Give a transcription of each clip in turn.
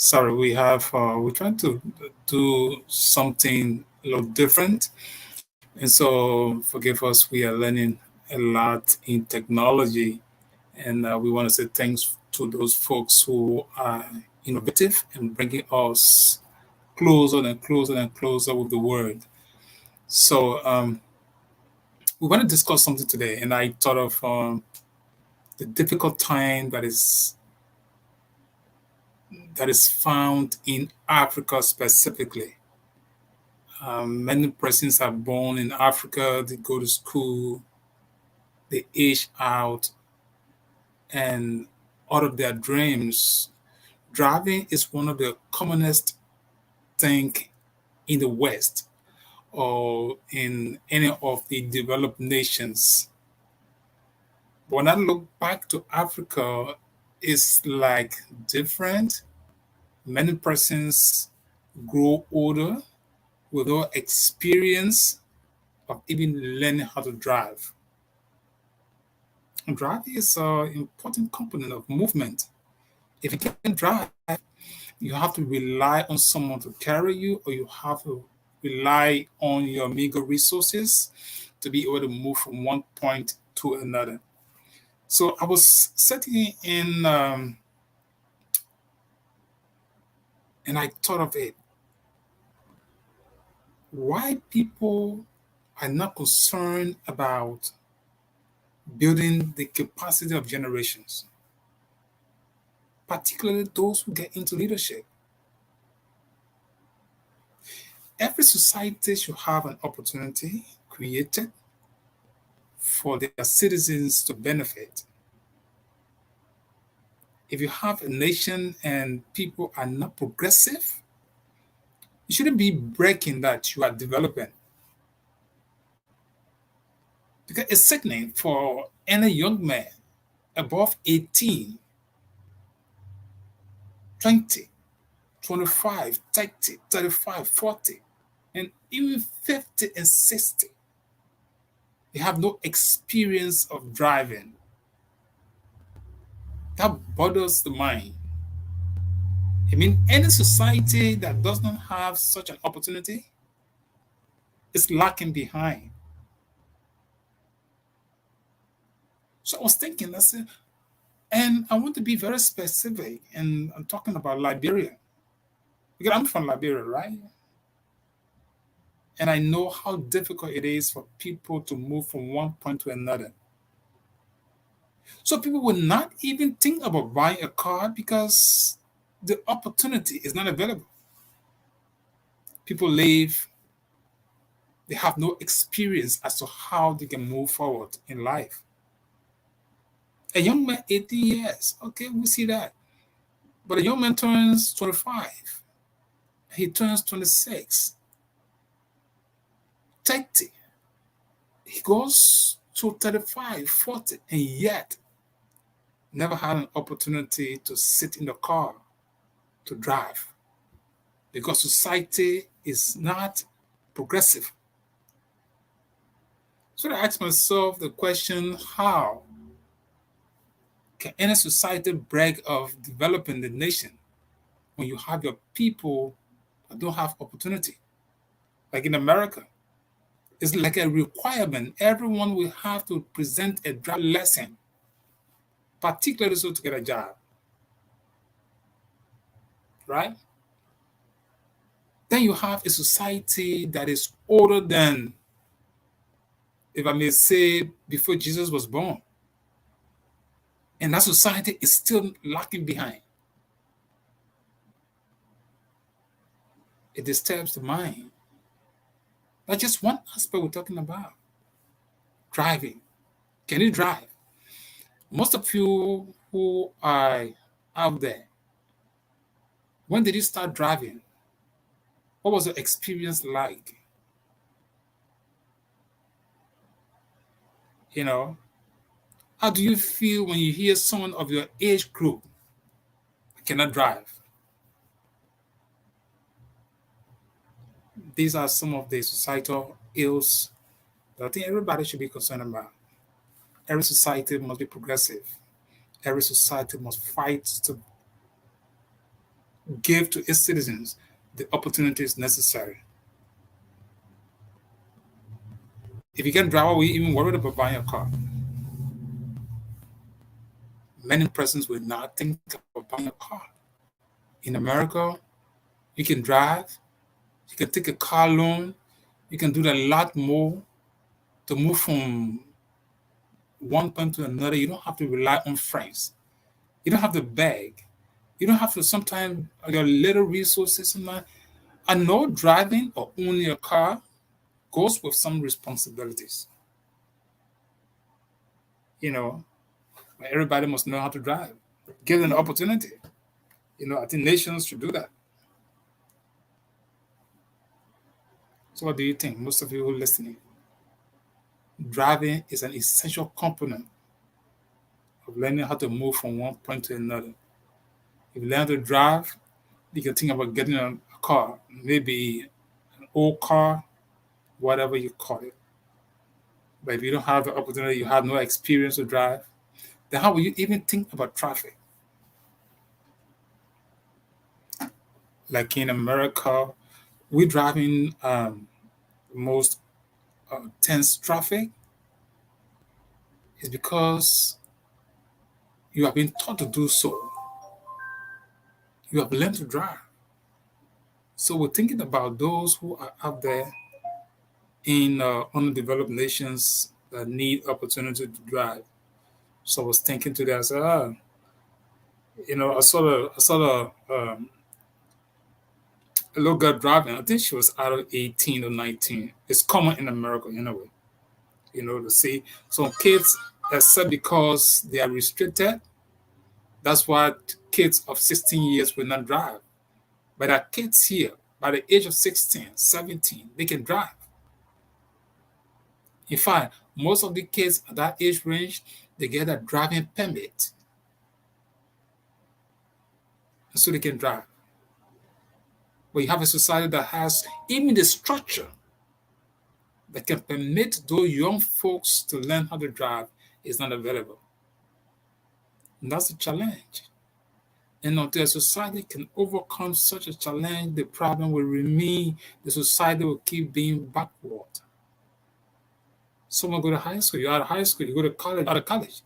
Sorry, we're trying to do something a little different, and so forgive us. We are learning a lot in technology, and we want to say thanks to those folks who are innovative and bringing us closer and closer and closer with the word. So we want to discuss something today, and I thought of the difficult time that is found in Africa specifically. Many persons are born in Africa, they go to school, they age out, and out of their dreams, driving is one of the commonest thing in the West or in any of the developed nations. But when I look back to Africa, it's like different. Many persons grow older without experience of even learning how to drive. Driving is an important component of movement. If you can drive, you have to rely on someone to carry you, or you have to rely on your meager resources to be able to move from one point to another. So I was sitting in, and I thought of it. Why people are not concerned about building the capacity of generations, particularly those who get into leadership. Every society should have an opportunity created for their citizens to benefit. If you have a nation and people are not progressive, you shouldn't be breaking that you are developing. Because it's sickening for any young man above 18, 20, 25, 30, 35, 40, and even 50 and 60. They have no experience of driving. That bothers the mind. I mean, any society that does not have such an opportunity is lacking behind. So I was thinking, I said, and I want to be very specific, and I'm talking about Liberia. Because I'm from Liberia, right? And I know how difficult it is for people to move from one point to another. So people will not even think about buying a car because the opportunity is not available. People live, they have no experience as to how they can move forward in life. A young man, 18 years, okay, we see that. But a young man turns 25, he turns 26, 30, he goes to 35, 40, and yet never had an opportunity to sit in the car to drive because society is not progressive. So I asked myself the question, how can any society brag of developing the nation when you have your people that don't have opportunity? Like in America, it's like a requirement. Everyone will have to present a drive lesson, particularly so to get a job, right? Then you have a society that is older than, if I may say, before Jesus was born. And that society is still lacking behind. It disturbs the mind. That's just one aspect we're talking about. Driving. Can you drive? Most of you who are out there, when did you start driving? What was your experience like? You know, how do you feel when you hear someone of your age group cannot drive? These are some of the societal ills that I think everybody should be concerned about. Every society must be progressive. Every society must fight to give to its citizens the opportunities necessary. If you can drive, why are we even worried about buying a car? Many persons will not think about buying a car. In America, you can drive, you can take a car loan, you can do a lot more to move from one point to another. You don't have to rely on friends. You don't have to beg. You don't have to sometimes your little resources. I know driving or owning a car goes with some responsibilities. You know, everybody must know how to drive. Give them an opportunity. I think nations should do that. So, what do you think? Most of you who are listening, driving is an essential component of learning how to move from one point to another. If you learn to drive, you can think about getting a car, maybe an old car, whatever you call it. But if you don't have the opportunity, you have no experience to drive, then how will you even think about traffic? Like in America, we're driving most tense traffic is because you have been taught to do so. You have learned to drive. So we're thinking about those who are out there in underdeveloped nations that need opportunity to drive. So I was thinking today, I said, a little girl driving. I think she was out of 18 or 19. It's common in America anyway, to see some kids, except because they are restricted. That's why kids of 16 years will not drive. But our kids here, by the age of 16, 17, they can drive. In fact, most of the kids at that age range, they get a driving permit. So they can drive. But you have a society that has even the structure that can permit those young folks to learn how to drive is not available. And that's a challenge. And until a society can overcome such a challenge, the problem will remain. The society will keep being backward. Someone go to high school, you're out of high school, you go to college, out of college,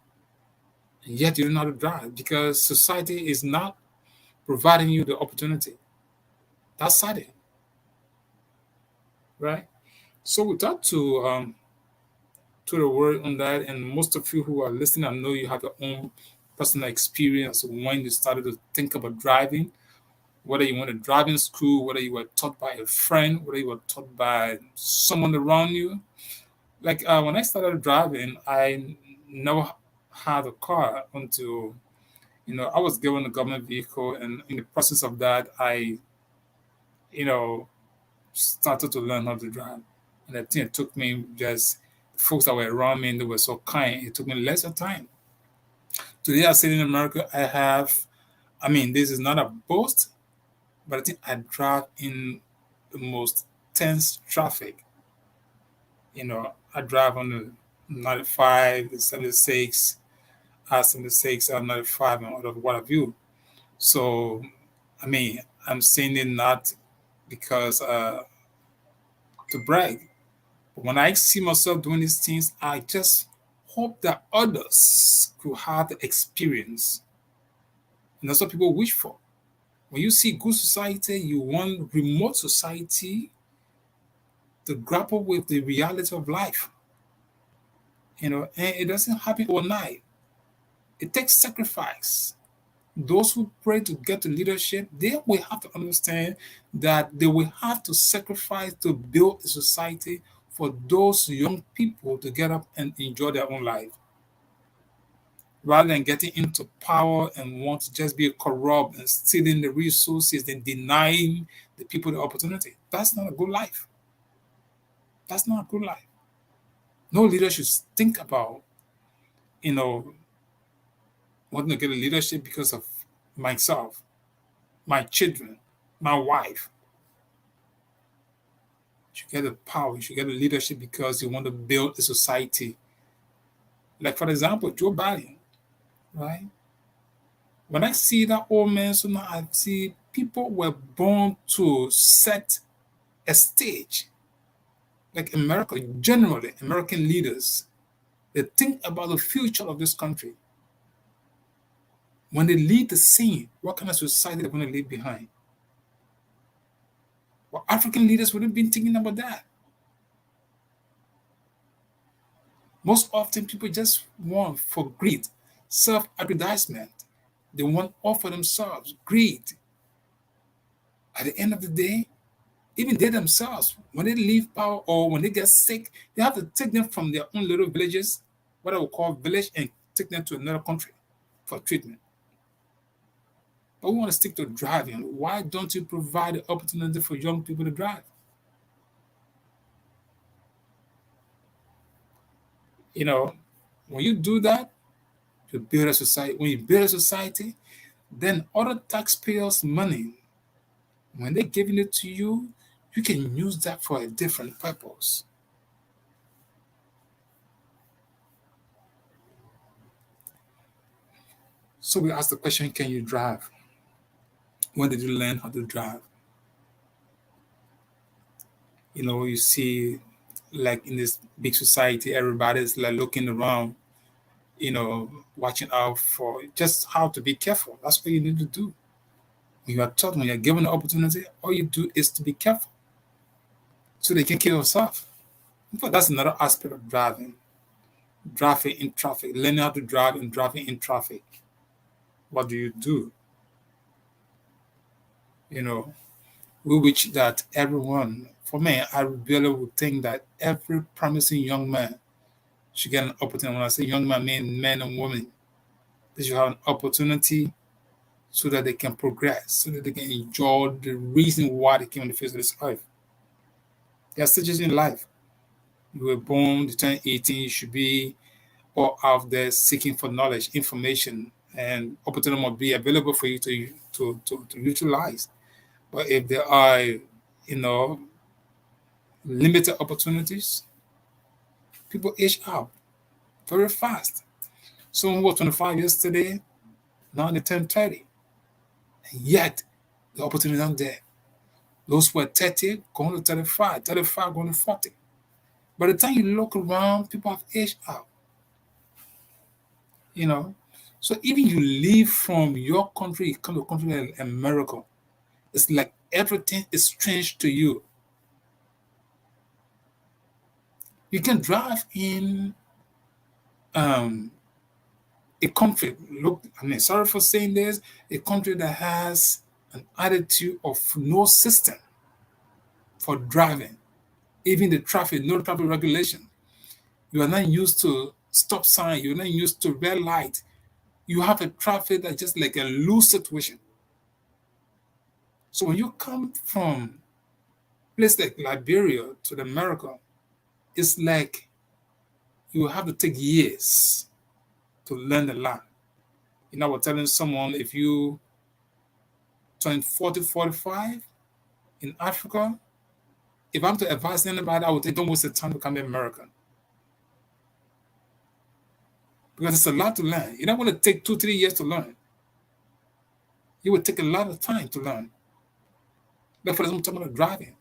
and yet you don't know how to drive because society is not providing you the opportunity. That's sad, right? So we talked to the word on that, and most of you who are listening, I know you have your own personal experience when you started to think about driving, whether you went to driving school, whether you were taught by a friend, whether you were taught by someone around you. Like when I started driving, I never had a car until I was given a government vehicle, and in the process of that, I you know started to learn how to drive. And I think it took me just folks that were around me and they were so kind. It took me lesser time. Today, I sit in America. This is not a boast, but I think I drive in the most tense traffic. I drive on the 95, the 76, I-76, I-95, and all of what have you. So, I'm saying it not because to brag, but when I see myself doing these things, I just hope that others could have the experience. And that's what people wish for. When you see good society, you want remote society to grapple with the reality of life. And it doesn't happen overnight. It takes sacrifice. Those who pray to get to leadership, they will have to understand that they will have to sacrifice to build a society for those young people to get up and enjoy their own life, rather than getting into power and want to just be corrupt and stealing the resources and denying the people the opportunity. That's not a good life. That's not a good life. No leader should think about, you know, wanting to get a leadership because of myself, my children, my wife. You should get the power, you should get the leadership because you want to build a society. Like, for example, Joe Biden, right? When I see that old man, so now I see people were born to set a stage. Like America, generally, American leaders, they think about the future of this country. When they leave the scene, what kind of society they're going to leave behind? Well, African leaders wouldn't be thinking about that. Most often, people just want for greed, self-aggrandizement. They want all for themselves, greed. At the end of the day, even they themselves, when they leave power or when they get sick, they have to take them from their own little villages, what I would call village, and take them to another country for treatment. But we want to stick to driving. Why don't you provide the opportunity for young people to drive? You know, when you do that, you build a society. When you build a society, then other taxpayers' money, when they're giving it to you, you can use that for a different purpose. So we ask the question, can you drive? When did you learn how to drive? You see, like in this big society, everybody's like looking around, watching out for just how to be careful. That's what you need to do. When you are taught, when you're given the opportunity, all you do is to be careful so they can kill yourself. But that's another aspect of driving. Driving in traffic, learning how to drive and driving in traffic. What do you do? You know, we wish that everyone, for me, I really would think that every promising young man should get an opportunity. When I say young man, I mean men and women. They should have an opportunity so that they can progress, so that they can enjoy the reason why they came on the face of this earth. There are stages in life. You were born, you turn 18, you should be all out there seeking for knowledge, information, and opportunity must be available for you to utilize. But if there are, limited opportunities, people age out very fast. Someone who was 25 yesterday, now they turn 30. And yet, the opportunity is not there. Those who are 30 going to 35, 35 going to 40. By the time you look around, people have aged out. You know, so even you leave from your country, you come to a country like America, it's like everything is strange to you. You can drive in um, a country. Look, I mean, sorry for saying this, a country that has an attitude of no system for driving, even the traffic, no traffic regulation. You are not used to stop sign. You're not used to red light. You have a traffic that's just like a loose situation. So when you come from place like Liberia to the America, it's like you have to take years to learn the land. I was telling someone if you turn 40, 45 in Africa, if I'm to advise anybody, I would say don't waste the time to become American. Because it's a lot to learn. You don't want to take 2, 3 years to learn. It would take a lot of time to learn. But for example, I'm talking about driving.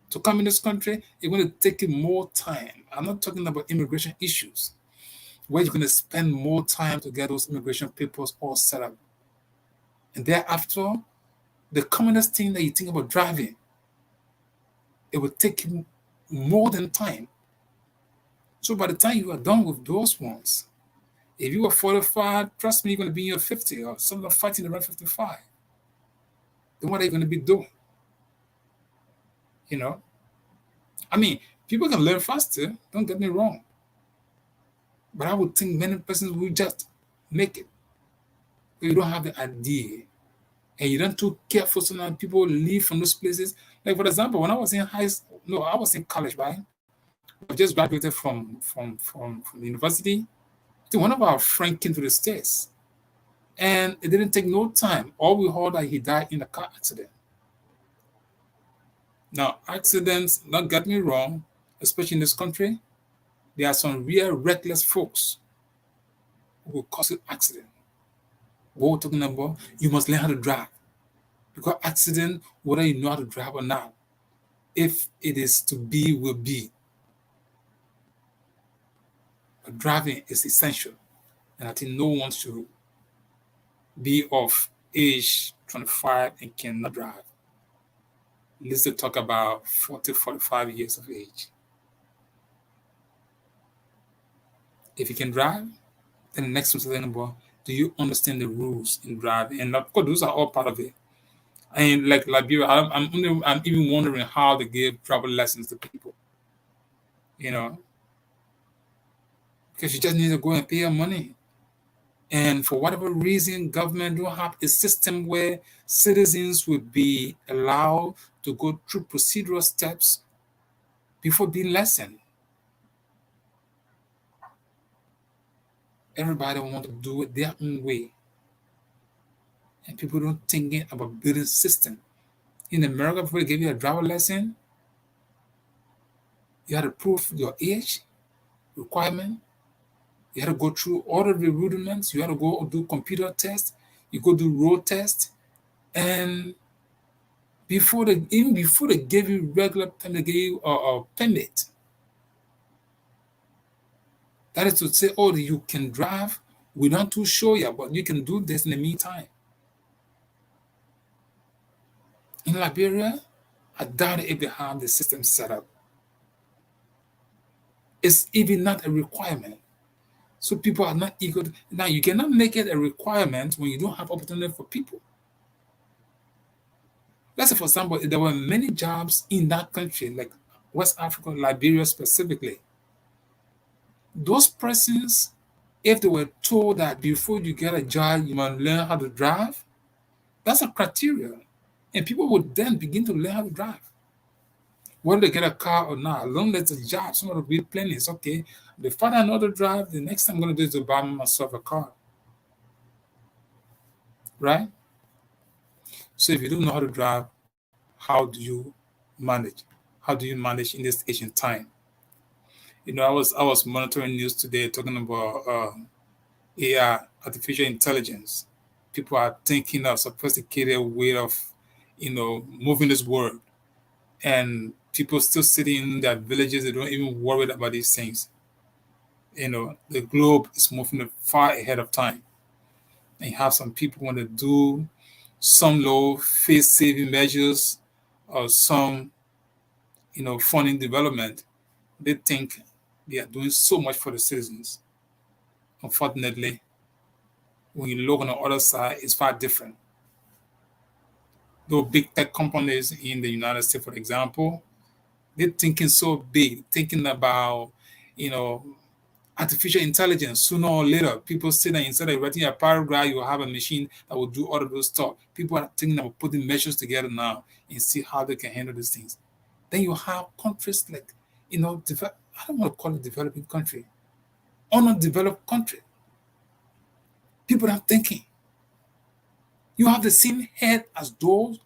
To come in this country, it's going to take you more time. I'm not talking about immigration issues, where you're going to spend more time to get those immigration papers all set up. And thereafter, the commonest thing that you think about driving, it will take you more than time. So by the time you are done with those ones, if you are 45, trust me, you're going to be in your 50 or some are fighting around 55. Then what are you going to be doing? You know? I mean, people can learn faster, don't get me wrong. But I would think many persons will just make it. But you don't have the idea. And you don't too careful so now people leave from those places. Like for example, when I was in I was in college, right? I just graduated from the university. So one of our friends came to the States. And it didn't take no time. All we heard that he died in a car accident. Now, accidents, don't get me wrong, especially in this country, there are some real reckless folks who will cause an accident. What we're talking about, you must learn how to drive. Because accident, whether you know how to drive or not, if it is to be, will be. But driving is essential. And I think no one should be of age 25 and cannot drive. Let's talk about 40, 45 years of age. If you can drive, then the next one's talking about, do you understand the rules in driving? And of course, those are all part of it. And like Liberia, I'm even wondering how they give travel lessons to people, you know, because you just need to go and pay your money. And for whatever reason, government don't have a system where citizens would be allowed to go through procedural steps before being lessoned. Everybody want to do it their own way. And people don't think about building system. In America, before they give you a driver lesson, you had to prove your age requirement. You had to go through all of the rudiments. You had to go do computer tests. You go do road tests. And even before they gave you regular time, they gave you a permit. That is to say, oh, you can drive. We're not too sure yet, but you can do this in the meantime. In Liberia, I doubt if they have the system set up. It's even not a requirement. So people are not eager. Now, you cannot make it a requirement when you don't have opportunity for people. Let's say, for example, there were many jobs in that country, like West Africa, Liberia specifically. Those persons, if they were told that before you get a job, you must learn how to drive, that's a criteria. And people would then begin to learn how to drive. Whether they get a car or not, as long as it's a job, somebody will be planning, it's okay. The father I know how to drive, the next thing I'm going to do is to buy myself a car. Right? So if you don't know how to drive, how do you manage? How do you manage in this ancient time? I was monitoring news today talking about AI, artificial intelligence. People are thinking of sophisticated way of, moving this world, and people still sitting in their villages. They don't even worry about these things. The globe is moving far ahead of time, and you have some people want to do some low face saving measures or some, funding development. They think they are doing so much for the citizens. Unfortunately, when you look on the other side, it's far different. Those big tech companies in the United States, for example, they're thinking so big, thinking about, you know, artificial intelligence. Sooner or later, people say that instead of writing a paragraph, you will have a machine that will do all of those stuff. People are thinking about putting measures together now and see how they can handle these things. Then you have countries like, I don't want to call it developing country, undeveloped country. People are thinking. You have the same head as those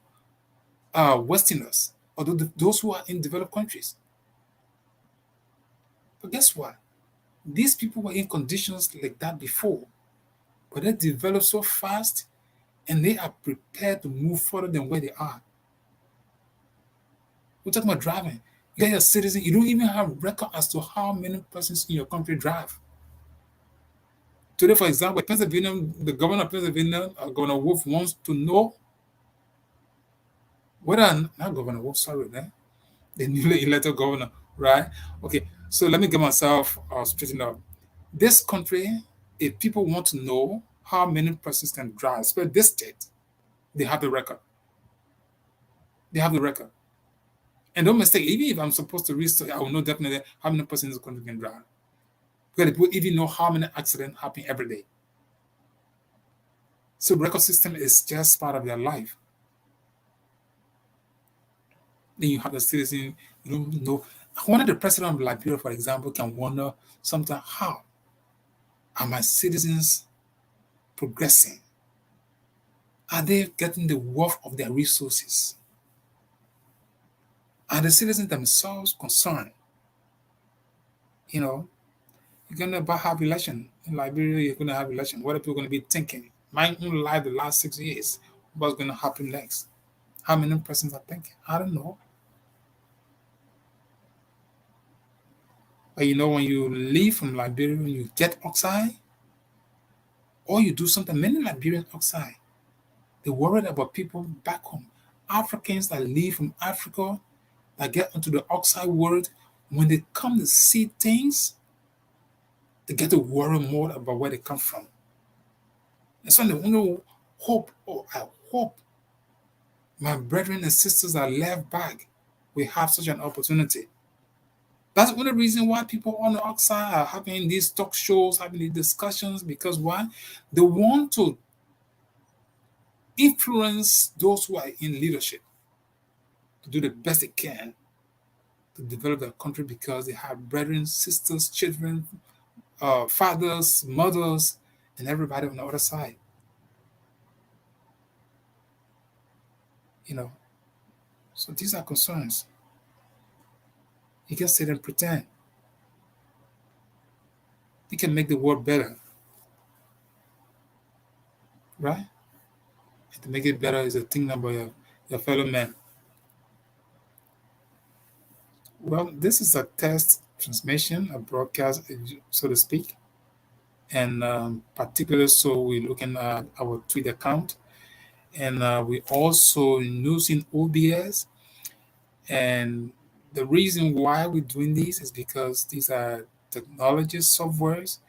Westerners, or those who are in developed countries. But guess what? These people were in conditions like that before, but they developed so fast and they are prepared to move further than where they are. We're talking about driving. You are a citizen, you don't even have record as to how many persons in your country drive. Today, for example, Pennsylvania, the governor of Pennsylvania, Governor Wolf, wants to know whether, not Governor Wolf, sorry, the newly elected governor, right? Okay, so let me get myself straightened up. This country, if people want to know how many persons can drive, especially this state, they have the record. They have the record. And don't mistake, even if I'm supposed to research, I will know definitely how many persons in this country can drive. Because people even know how many accidents happen every day. So the record system is just part of their life. Then you have the citizen, you don't know. One of the president of Liberia, for example, can wonder sometimes, how are my citizens progressing? Are they getting the worth of their resources? Are the citizens themselves concerned? You're going to have election in Liberia. You're going to have election. What are people going to be thinking? My own life, the last 6 years, what's going to happen next? How many persons are thinking? I don't know. But when you leave from Liberia, when you get outside, or you do something, many Liberians outside, they're worried about people back home. Africans that leave from Africa, that get into the outside world, when they come to see things, they get to worry more about where they come from. And so they only hope, oh, I hope my brethren and sisters that left back will have such an opportunity. That's one of the reasons why people on the outside are having these talk shows, having these discussions, because why? They want to influence those who are in leadership to do the best they can to develop their country because they have brethren, sisters, children, fathers, mothers, and everybody on the other side. You know, so these are concerns. You can sit and pretend. You can make the world better, right? And to make it better is a thing about your fellow man. Well, this is a test transmission, a broadcast, so to speak. And particularly, so we're looking at our Twitter account. And we also using OBS. And the reason why we're doing this is because these are technology softwares,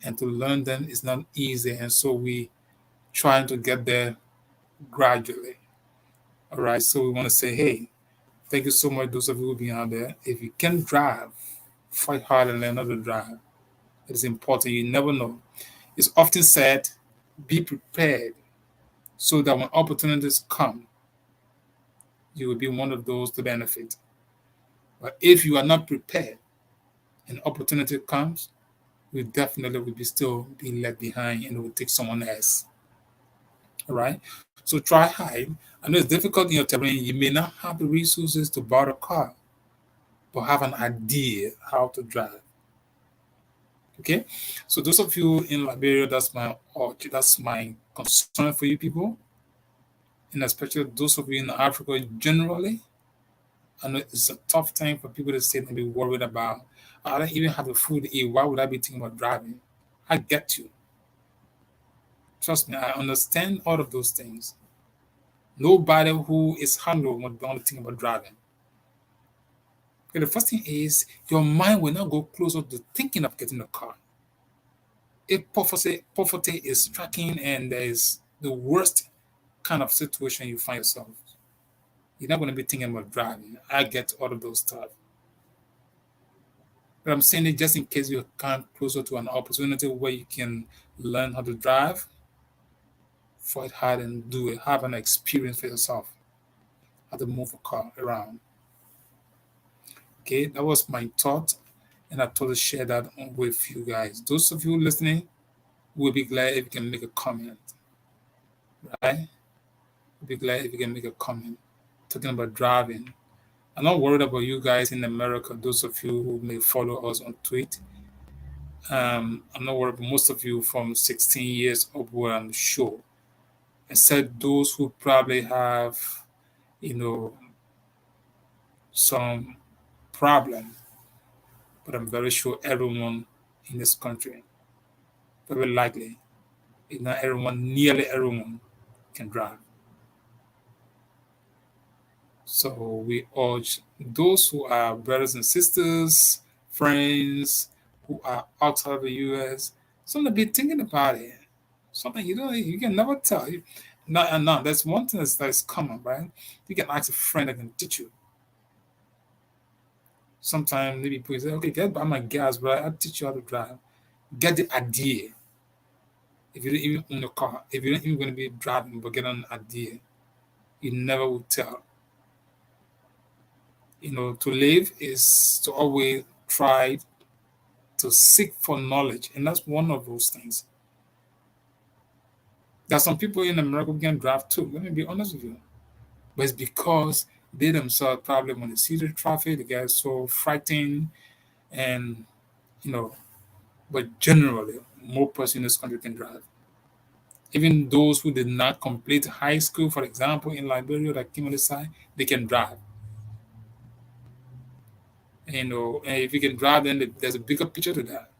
and to learn them is not easy. And so we trying to get there gradually. All right. So we want to say, hey, thank you so much, those of you who be out there. If you can drive, fight hard and learn how to drive. It is important. You never know. It's often said, be prepared so that when opportunities come, you will be one of those to benefit. But if you are not prepared and opportunity comes, you definitely will be still be left behind and it will take someone else. All right. So try hard. I know it's difficult in your terrain. You may not have the resources to buy a car, but have an idea how to drive. Okay. So those of you in Liberia, that's my concern for you people, and especially those of you in Africa generally. I know it's a tough time for people to sit and be worried about. I don't even have the food to eat. Why would I be thinking about driving? I get you. Trust me, I understand all of those things. Nobody who is hungry would want to think about driving. Okay, the first thing is your mind will not go closer to thinking of getting a car. If poverty is striking and there is the worst kind of situation you find yourself, you're not going to be thinking about driving. I get all of those stuff. But I'm saying it just in case you come closer to an opportunity where you can learn how to drive, fight hard and do it. Have an experience for yourself how to move a car around. Okay, that was my thought, and I thought to share that with you guys. Those of you listening will be glad if you can make a comment, right? We'll be glad if you can make a comment talking about driving. I'm not worried about you guys in America, those of you who may follow us on Twitter. I'm not worried about most of you from 16 years upward, I'm sure. Except those who probably have, you know, some problem. But I'm very sure everyone in this country, very likely, if not everyone, nearly everyone can drive. So we urge those who are brothers and sisters, friends who are outside of the US, something to be thinking about it. Something you can never tell. No, that's one thing that's common, right? You can ask a friend that can teach you. Sometimes maybe people say, okay, get by my gas, but I'll teach you how to drive. Get the idea. If you don't even own a car, if you're not even going to be driving, but get an idea, you never will tell. To live is to always try to seek for knowledge, and that's one of those things. There's some people in America who can drive too. Let me be honest with you, but it's because they themselves probably when they see the traffic, they get so frightened, and you know. But generally, more person in this country can drive. Even those who did not complete high school, for example, in Liberia, like Kim on the side, they can drive. And if you can drive, then there's a bigger picture to that.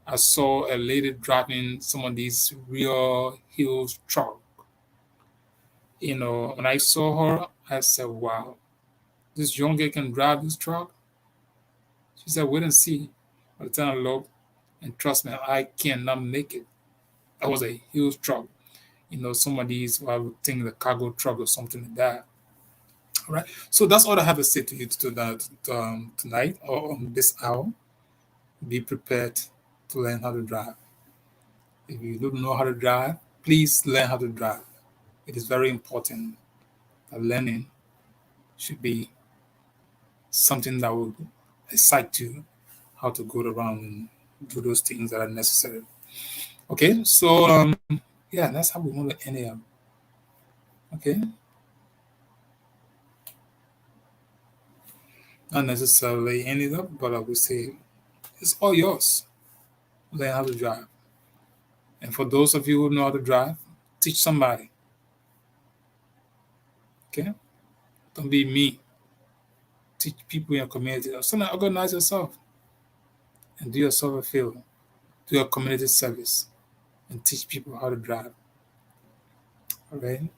I saw a lady driving some of these real hills truck. When I saw her, I said, "Wow, this young girl can drive this truck." She said, "Wait and see." By the time I looked, and trust me, I cannot make it. That was a huge truck. Some of these, I would think the cargo truck or something like that. All right. So that's all I have to say to you tonight or on this hour. Be prepared to learn how to drive. If you don't know how to drive, please learn how to drive. It is very important that learning should be something that will excite you how to go around and do those things that are necessary. Okay, so yeah, that's how we want to end it up. Okay, not necessarily end it up, but I would say it's all yours. Learn how to drive. And for those of you who know how to drive, teach somebody. Okay, don't be me. Teach people in your community. Or something, organize yourself and do yourself a favor. Do your community service and teach people how to drive. All right.